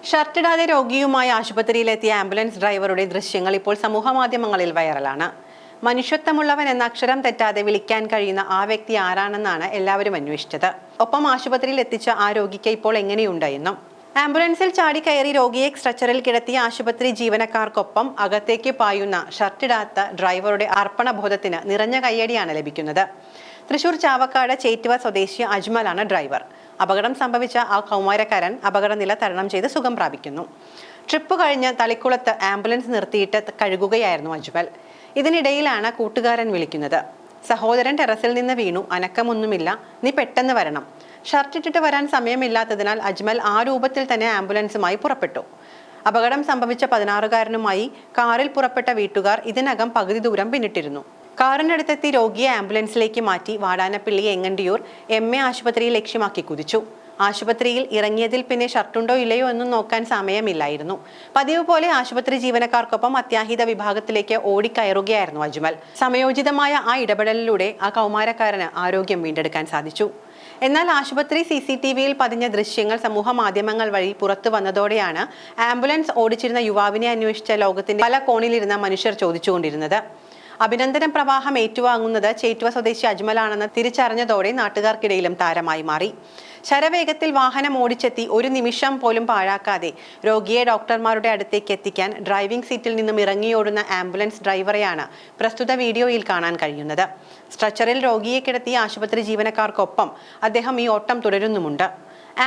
ഷർട്ടിടാതെ രോഗിയുമായി ആശുപത്രിയിലെത്തിയ ആംബുലൻസ് ഡ്രൈവറുടെ ദൃശ്യങ്ങൾ ഇപ്പോൾ സമൂഹമാധ്യമങ്ങളിൽ വൈറലാണ്. മനുഷ്യത്വമുള്ളവൻ എന്ന അക്ഷരം തെറ്റാതെ വിളിക്കാൻ കഴിയുന്ന ആ വ്യക്തി ആരാണെന്നാണ് എല്ലാവരും അന്വേഷിച്ചത്. ഒപ്പം ആശുപത്രിയിൽ എത്തിച്ച ആ രോഗിക്ക് ഇപ്പോൾ എങ്ങനെയുണ്ട് എന്നും. ആംബുലൻസിൽ ചാടിക്കയറി രോഗിയെ സ്ട്രെച്ചറിൽ കിടത്തിയ ആശുപത്രി ജീവനക്കാർക്കൊപ്പം അകത്തേക്ക് പായുന്ന ഷർട്ടിടാത്ത ഡ്രൈവറുടെ അർപ്പണബോധത്തിന് നിറഞ്ഞ കയ്യടിയാണ് ലഭിക്കുന്നത്. തൃശൂർ ചാവക്കാട് ചേറ്റുവ സ്വദേശി അജ്മലാണ് ഡ്രൈവർ. അപകടം സംഭവിച്ച ആ കൗമാരക്കാരൻ അപകടനില തരണം ചെയ്ത് സുഖം പ്രാപിക്കുന്നു. ട്രിപ്പ് കഴിഞ്ഞ് തളിക്കുളത്ത് ആംബുലൻസ് നിർത്തിയിട്ട് കഴുകുകയായിരുന്നു അജ്മൽ. ഇതിനിടയിലാണ് കൂട്ടുകാരൻ വിളിക്കുന്നത്. സഹോദരൻ ടെറസിൽ നിന്ന് വീണു, അനക്കമൊന്നുമില്ല, നീ പെട്ടെന്ന് വരണം. ഷർട്ടിട്ടിട്ട് വരാൻ സമയമില്ലാത്തതിനാൽ അജ്മൽ ആ രൂപത്തിൽ തന്നെ ആംബുലൻസുമായി പുറപ്പെട്ടു. അപകടം സംഭവിച്ച 16-കാരനുമായി കാറിൽ പുറപ്പെട്ട വീട്ടുകാർ ഇതിനകം പകുതി ദൂരം പിന്നിട്ടിരുന്നു. കാറിനടുത്തെത്തി രോഗിയെ ആംബുലൻസിലേക്ക് മാറ്റി വാടാനപ്പള്ളി എങ്ങണ്ടിയൂർ MA ആശുപത്രിയിൽ ലക്ഷ്യമാക്കി കുതിച്ചു. ആശുപത്രിയിൽ ഇറങ്ങിയതിൽ പിന്നെ ഷർട്ടുണ്ടോ ഇല്ലയോ എന്നും നോക്കാൻ സമയമില്ലായിരുന്നു. പതിവ് പോലെ ആശുപത്രി ജീവനക്കാർക്കൊപ്പം അത്യാഹിത വിഭാഗത്തിലേക്ക് ഓടിക്കയറുകയായിരുന്നു അജ്മൽ. സമയോചിതമായ ആ ഇടപെടലിലൂടെ ആ കൗമാരക്കാരന് ആരോഗ്യം വീണ്ടെടുക്കാൻ സാധിച്ചു. എന്നാൽ ആശുപത്രി CCTVയിൽ പതിഞ്ഞ ദൃശ്യങ്ങൾ സമൂഹ മാധ്യമങ്ങൾ വഴി പുറത്തു വന്നതോടെയാണ് ആംബുലൻസ് ഓടിച്ചിരുന്ന യുവാവിനെ അന്വേഷിച്ച ലോകത്തിന്റെ പല കോണിലിരുന്ന മനുഷ്യർ ചോദിച്ചുകൊണ്ടിരുന്നത്. അഭിനന്ദന പ്രവാഹം ഏറ്റുവാങ്ങുന്നത് ചേറ്റുവ സ്വദേശി അജ്മലാണെന്ന് തിരിച്ചറിഞ്ഞതോടെ നാട്ടുകാർക്കിടയിലും താരമായി മാറി. ശരവേഗത്തിൽ വാഹനം ഓടിച്ചെത്തി ഒരു നിമിഷം പോലും പാഴാക്കാതെ രോഗിയെ ഡോക്ടർമാരുടെ അടുത്തേക്ക് എത്തിക്കാൻ ഡ്രൈവിംഗ് സീറ്റിൽ നിന്നും ഇറങ്ങിയോടുന്ന ആംബുലൻസ് ഡ്രൈവറെയാണ് പ്രസ്തുത വീഡിയോയിൽ കാണാൻ കഴിയുന്നത്. സ്ട്രെച്ചറിൽ രോഗിയെ കിടത്തി ആശുപത്രി ജീവനക്കാർക്കൊപ്പം അദ്ദേഹം ഈ ഓട്ടം തുടരുന്നുമുണ്ട്.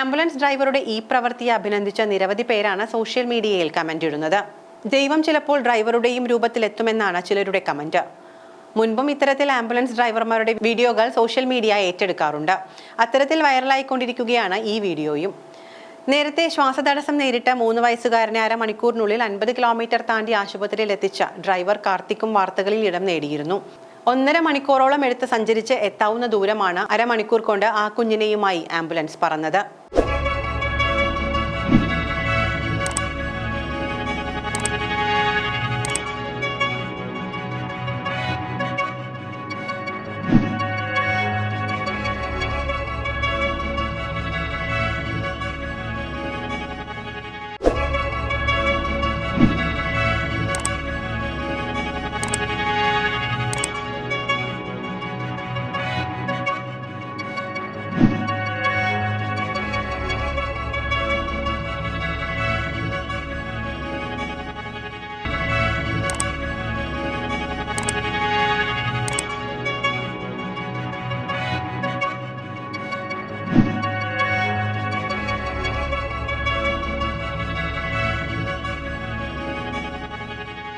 ആംബുലൻസ് ഡ്രൈവറുടെ ഈ പ്രവൃത്തിയെ അഭിനന്ദിച്ച നിരവധി പേരാണ് സോഷ്യൽ മീഡിയയിൽ കമന്റ് ഇടുന്നത്. ദൈവം ചിലപ്പോൾ ഡ്രൈവറുടെയും രൂപത്തിലെത്തുമെന്നാണ് ചിലരുടെ കമന്റ്. മുൻപും ഇത്തരത്തിൽ ആംബുലൻസ് ഡ്രൈവർമാരുടെ വീഡിയോകൾ സോഷ്യൽ മീഡിയ ഏറ്റെടുക്കാറുണ്ട്. അത്തരത്തിൽ വൈറലായിക്കൊണ്ടിരിക്കുകയാണ് ഈ വീഡിയോയും. നേരത്തെ ശ്വാസതടസ്സം നേരിട്ട 3 വയസ്സുകാരനെ അരമണിക്കൂറിനുള്ളിൽ 50 കിലോമീറ്റർ താണ്ടി ആശുപത്രിയിൽ എത്തിച്ച ഡ്രൈവർ കാർത്തിക്കും വാർത്തകളിൽ ഇടം നേടിയിരുന്നു. 1.5 മണിക്കൂറോളം എടുത്ത് സഞ്ചരിച്ച് എത്താവുന്ന ദൂരമാണ് അരമണിക്കൂർ കൊണ്ട് ആ കുഞ്ഞിനെയുമായി ആംബുലൻസ് പറന്നത്.